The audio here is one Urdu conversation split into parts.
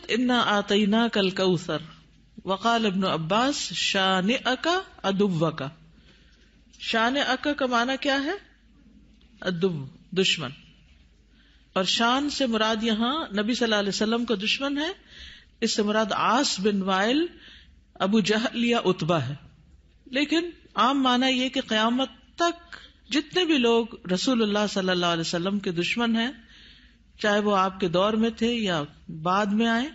انا آتیناک الکوثر وقال ابن عباس شانئک عدوک. شانئک کا معنی کیا ہے؟ عدو، دشمن. اور شان سے مراد یہاں نبی صلی اللہ علیہ وسلم کا دشمن ہے. اس سے مراد عاص بن وائل، ابو جہل یا عتبہ ہے. لیکن عام معنی یہ کہ قیامت تک جتنے بھی لوگ رسول اللہ صلی اللہ علیہ وسلم کے دشمن ہیں، چاہے وہ آپ کے دور میں تھے یا بعد میں آئے،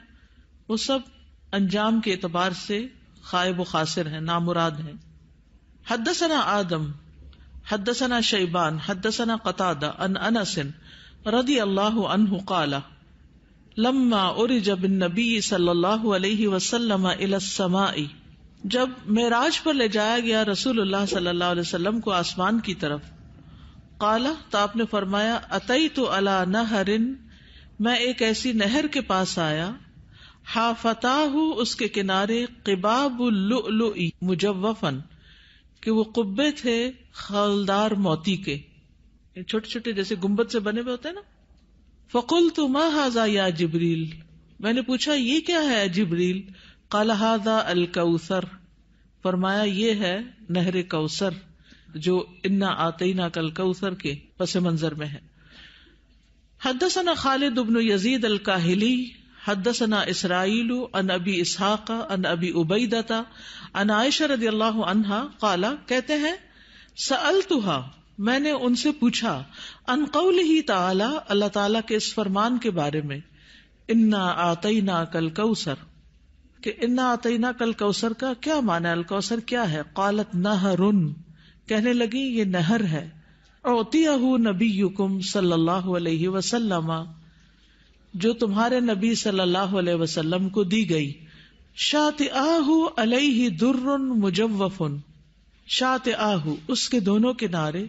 وہ سب انجام کے اعتبار سے خائب و خاسر ہیں، نامراد ہیں. حدثنا آدم حدثنا شیبان حدثنا قتادہ عن انس رضی اللہ عنہ قال لما عرج بالنبی صلی اللہ علیہ وسلم الی السماء، جب معراج پر لے جایا گیا رسول اللہ صلی اللہ علیہ وسلم کو آسمان کی طرف، قال تو آپ نے فرمایا اتیت علی نہر، میں ایک ایسی نہر کے پاس آیا، حافتاہ اس کے کنارے قباب اللؤلؤ مجوفا، کہ وہ قبے تھے خالدار موتی کے، چھوٹے چھوٹے جیسے گنبد سے بنے ہوئے ہوتے ہیں نا. فقلت ما ھذا یا جبریل، میں نے پوچھا یہ کیا ہے جبریل؟ قال ھذا الکوثر، فرمایا یہ ہے نہر کوثر جو انا آتیناک الکوثر کے پس منظر میں ہے. حدثنا خالد بن یزید الکاہلی حدثنا اسرائیل عن ابی اسحاق عن ابی عبیدۃ عن عائشہ رضی اللہ عنہا قال، کہتے ہیں سألتها، میں نے ان سے پوچھا، عن قولہ تعالی، اللہ تعالی کے اس فرمان کے بارے میں، انا آتیناک الکوثر، کہ انا آتیناک الکوثر کا کیا معنی ہے؟ الکوثر کیا ہے؟ قالت نہر، کہنے لگی یہ نہر ہے، اعطیہ نبیکم صلی اللہ علیہ وسلم، جو تمہارے نبی صلی اللہ علیہ وسلم کو دی گئی. شاطئاہ علیہ در مجوف، شاطئاہ اس کے دونوں کنارے،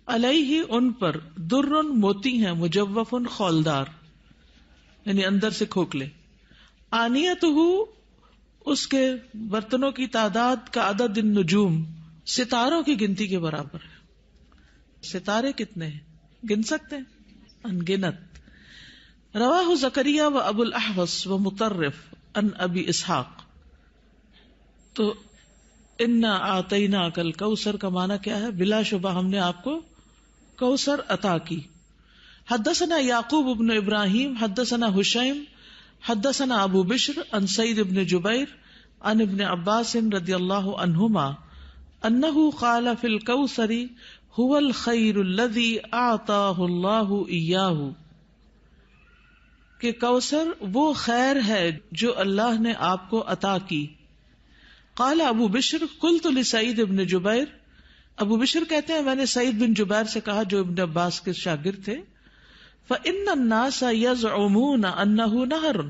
علیہ ان پر، در موتی ہیں، مجوف خولدار یعنی اندر سے کھوکھلے. آنیتہ اس کے برتنوں کی تعداد کا عدد النجوم، ستاروں کی گنتی کے برابر ہے. ستارے کتنے ہیں گن سکتے ہیں؟ انگنت. رواہ زکریا و ابو الاحوص و مطرف عن ابی اسحاق. تو انا آتیناک الکوثر کا معنی کیا ہے؟ بلا شبہ ہم نے آپ کو کوثر عطا کی. حدثنا یعقوب بن ابراہیم حدثنا حشیم حدثنا ابو بشر عن سعید بن جبیر عن ابن عباس رضی اللہ عنہما انہ قال فی الکوثر هو الخیر الذی اعطاہ اللہ ایاہ، کہ کوثر وہ خیر ہے جو اللہ نے آپ کو عطا کی. قال ابو بشر قلت لسعید بن جبیر، ابو بشر کہتے ہیں میں نے سعید بن جبیر سے کہا جو ابن عباس کے شاگرد تھے، فإن الناس يزعمون انه نہر،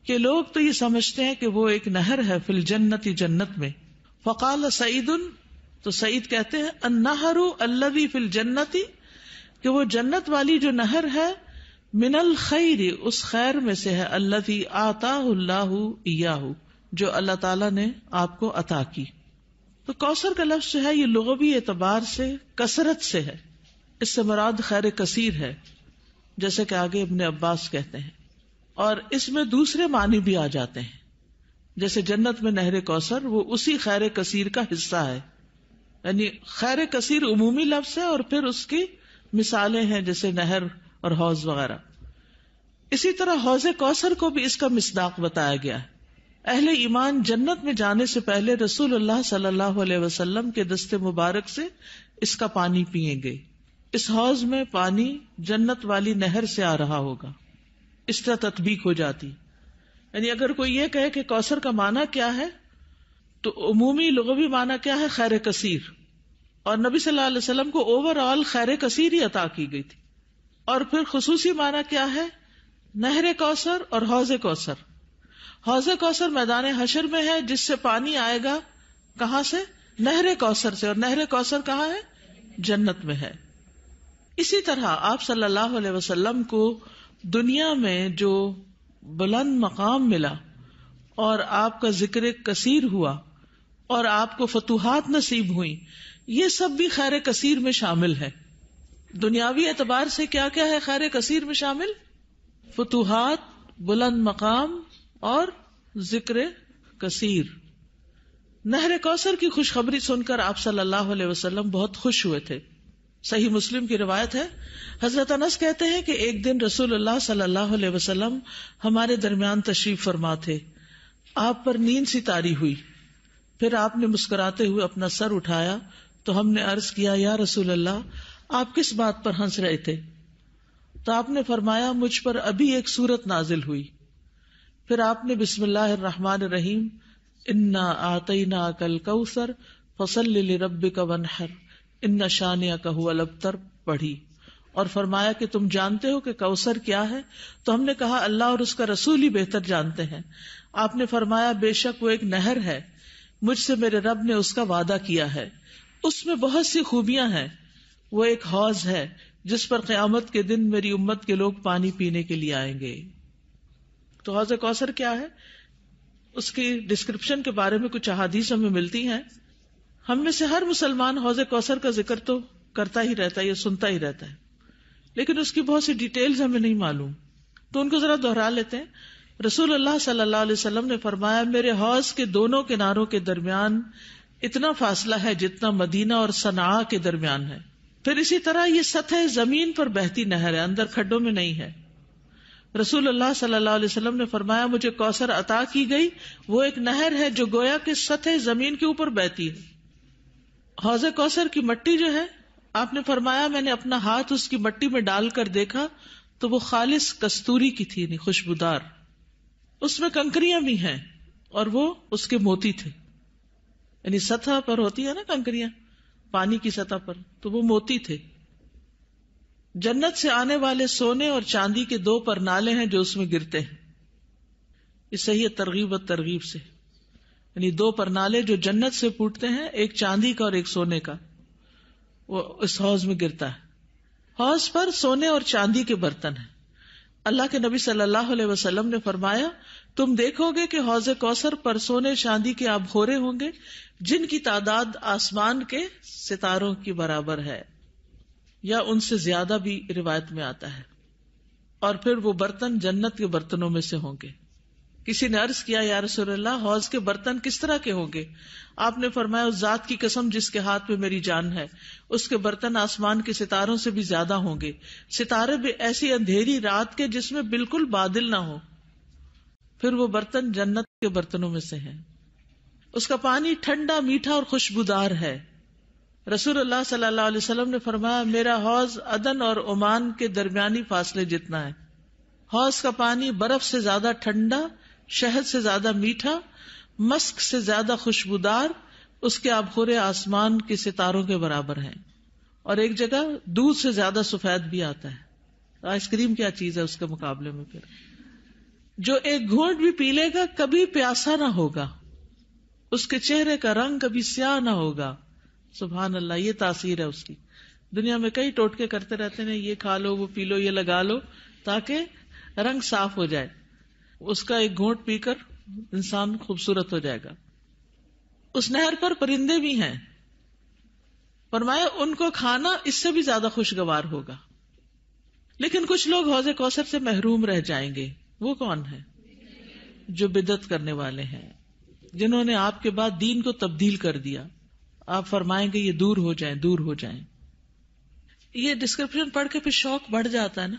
کہ لوگ تو یہ سمجھتے ہیں کہ وہ ایک نہر ہے، فی الجنت جنت میں. فقال سعید، تو سعید کہتے ہیں النہر الذی فی الجنت، کہ وہ جنت والی جو نہر ہے، من الخیر اس خیر میں سے ہے، الذی آتاہ اللہ ایاہ جو اللہ تعالیٰ نے آپ کو عطا کی. تو کوثر کا لفظ جو ہے یہ لغوی اعتبار سے کثرت سے ہے، اس سے مراد خیر کثیر ہے، جیسے کہ آگے ابن عباس کہتے ہیں. اور اس میں دوسرے معنی بھی آ جاتے ہیں، جیسے جنت میں نہر کوثر وہ اسی خیر کثیر کا حصہ ہے، یعنی خیر کثیر عمومی لفظ ہے اور پھر اس کی مثالیں ہیں جیسے نہر اور حوض وغیرہ. اسی طرح حوض کوثر کو بھی اس کا مصداق بتایا گیا ہے. اہل ایمان جنت میں جانے سے پہلے رسول اللہ صلی اللہ علیہ وسلم کے دست مبارک سے اس کا پانی پیئیں گے. اس حوض میں پانی جنت والی نہر سے آ رہا ہوگا، اس طرح تطبیق ہو جاتی. یعنی اگر کوئی یہ کہے کہ کوثر کا معنی کیا ہے، تو عمومی لغوی معنی کیا ہے؟ خیر کثیر. اور نبی صلی اللہ علیہ وسلم کو اوور آل خیر کثیر ہی عطا کی گئی تھی. اور پھر خصوصی معنی کیا ہے؟ نہر کوثر اور حوض کوثر. حوض کوثر میدان حشر میں ہے، جس سے پانی آئے گا کہاں سے؟ نہر کوثر سے. اور نہر کوثر کہاں ہے؟ جنت میں ہے. اسی طرح آپ صلی اللہ علیہ وسلم کو دنیا میں جو بلند مقام ملا اور آپ کا ذکر کثیر ہوا اور آپ کو فتوحات نصیب ہوئی، یہ سب بھی خیر کثیر میں شامل ہے. دنیاوی اعتبار سے کیا کیا ہے خیر کثیر میں شامل؟ فتوحات، بلند مقام اور ذکر کثیر. نہر کوثر کی خوشخبری سن کر آپ صلی اللہ علیہ وسلم بہت خوش ہوئے تھے. صحیح مسلم کی روایت ہے, حضرت انس کہتے ہیں کہ ایک دن رسول اللہ صلی اللہ علیہ وسلم ہمارے درمیان تشریف فرما تھے. آپ پر نیند سی طاری ہوئی, پھر آپ نے مسکراتے ہوئے اپنا سر اٹھایا تو ہم نے عرض کیا, یا رسول اللہ, آپ کس بات پر ہنس رہے تھے؟ تو آپ نے فرمایا, مجھ پر ابھی ایک سورت نازل ہوئی. پھر آپ نے بسم اللہ الرحمن الرحیم انا اعطیناک الکوثر فصل لربک وانحر ان شانئک ھو الابتر پڑھی, اور فرمایا کہ تم جانتے ہو کہ کوثر کیا ہے؟ تو ہم نے کہا, اللہ اور اس کا رسول ہی بہتر جانتے ہیں. آپ نے فرمایا, بے شک وہ ایک نہر ہے, مجھ سے میرے رب نے اس کا وعدہ کیا ہے, اس میں بہت سی خوبیاں ہیں. وہ ایک حوض ہے جس پر قیامت کے دن میری امت کے لوگ پانی پینے کے لیے آئیں گے. تو حوض کوثر کیا ہے, اس کی ڈسکرپشن کے بارے میں کچھ احادیث ہمیں ملتی ہیں. ہم میں سے ہر مسلمان حوض کوثر کا ذکر تو کرتا ہی رہتا ہے یا سنتا ہی رہتا ہے, لیکن اس کی بہت سی ڈیٹیلز ہمیں نہیں معلوم, تو ان کو ذرا دوہرا لیتے ہیں. رسول اللہ صلی اللہ علیہ وسلم نے فرمایا, میرے حوض کے دونوں کناروں کے درمیان اتنا فاصلہ ہے جتنا مدینہ اور صنعاء کے درمیان ہے. پھر اسی طرح یہ سطح زمین پر بہتی نہر ہے, اندر کھڈوں میں نہیں ہے. رسول اللہ صلی اللہ علیہ وسلم نے فرمایا, مجھے کوثر عطا کی گئی, وہ ایک نہر ہے جو گویا کہ سطح زمین کے اوپر بہتی ہے. حوض کوثر کی مٹی جو ہے, آپ نے فرمایا, میں نے اپنا ہاتھ اس کی مٹی میں ڈال کر دیکھا تو وہ خالص کستوری کی تھی, خوشبودار. اس میں کنکریاں بھی ہیں اور وہ اس کے موتی تھے, یعنی سطح پر ہوتی ہے نا کنکریاں پانی کی سطح پر, تو وہ موتی تھے. جنت سے آنے والے سونے اور چاندی کے 2 پرنالے ہیں جو اس میں گرتے ہیں. اس صحیح ترغیب و ترغیب سے, یعنی 2 پرنالے جو جنت سے پھوٹتے ہیں, ایک چاندی کا اور ایک سونے کا, وہ اس حوض میں گرتا ہے. حوض پر سونے اور چاندی کے برتن ہیں. اللہ کے نبی صلی اللہ علیہ وسلم نے فرمایا, تم دیکھو گے کہ حوض کوثر پر سونے چاندی کے آبخورے ہوں گے جن کی تعداد آسمان کے ستاروں کی برابر ہے, یا ان سے زیادہ بھی روایت میں آتا ہے. اور پھر وہ برتن جنت کے برتنوں میں سے ہوں گے. کسی نے عرض کیا, یا رسول اللہ, حوض کے برتن کس طرح کے ہوں گے؟ آپ نے فرمایا, اس ذات کی قسم جس کے ہاتھ میں میری جان ہے, اس کے برتن آسمان کے ستاروں سے بھی زیادہ ہوں گے, ستارے بھی ایسی اندھیری رات کے جس میں بالکل بادل نہ ہو. پھر وہ برتن جنت کے برتنوں میں سے ہیں. اس کا پانی ٹھنڈا, میٹھا اور خوشبودار ہے. رسول اللہ صلی اللہ علیہ وسلم نے فرمایا, میرا حوض عدن اور عمان کے درمیانی فاصلے جتنا ہے. حوض کا پانی برف سے زیادہ ٹھنڈا, شہد سے زیادہ میٹھا, مسک سے زیادہ خوشبودار, اس کے آبخورے آسمان کے ستاروں کے برابر ہیں. اور ایک جگہ دودھ سے زیادہ سفید بھی آتا ہے. آئس کریم کیا چیز ہے اس کے مقابلے میں. پھر جو ایک گھونٹ بھی پی لے گا کبھی پیاسا نہ ہوگا, اس کے چہرے کا رنگ کبھی سیاہ نہ ہوگا. سبحان اللہ, یہ تاثیر ہے اس کی. دنیا میں کئی ٹوٹکے کرتے رہتے ہیں, یہ کھا لو, وہ پی لو, یہ لگا لو تاکہ رنگ صاف ہو جائے. اس کا ایک گھونٹ پی کر انسان خوبصورت ہو جائے گا. اس نہر پر پرندے بھی ہیں. فرمایا, ان کو کھانا اس سے بھی زیادہ خوشگوار ہوگا. لیکن کچھ لوگ حوض کوثر سے محروم رہ جائیں گے. وہ کون ہیں؟ جو بدعت کرنے والے ہیں, جنہوں نے آپ کے بعد دین کو تبدیل کر دیا. آپ فرمائیں گے یہ دور ہو جائیں, دور ہو جائیں. یہ ڈسکرپشن پڑھ کے پھر شوق بڑھ جاتا ہے نا,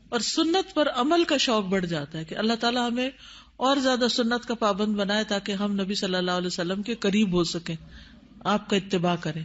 اور سنت پر عمل کا شوق بڑھ جاتا ہے کہ اللہ تعالیٰ ہمیں اور زیادہ سنت کا پابند بنائے تاکہ ہم نبی صلی اللہ علیہ وسلم کے قریب ہو سکیں, آپ کا اتباع کریں.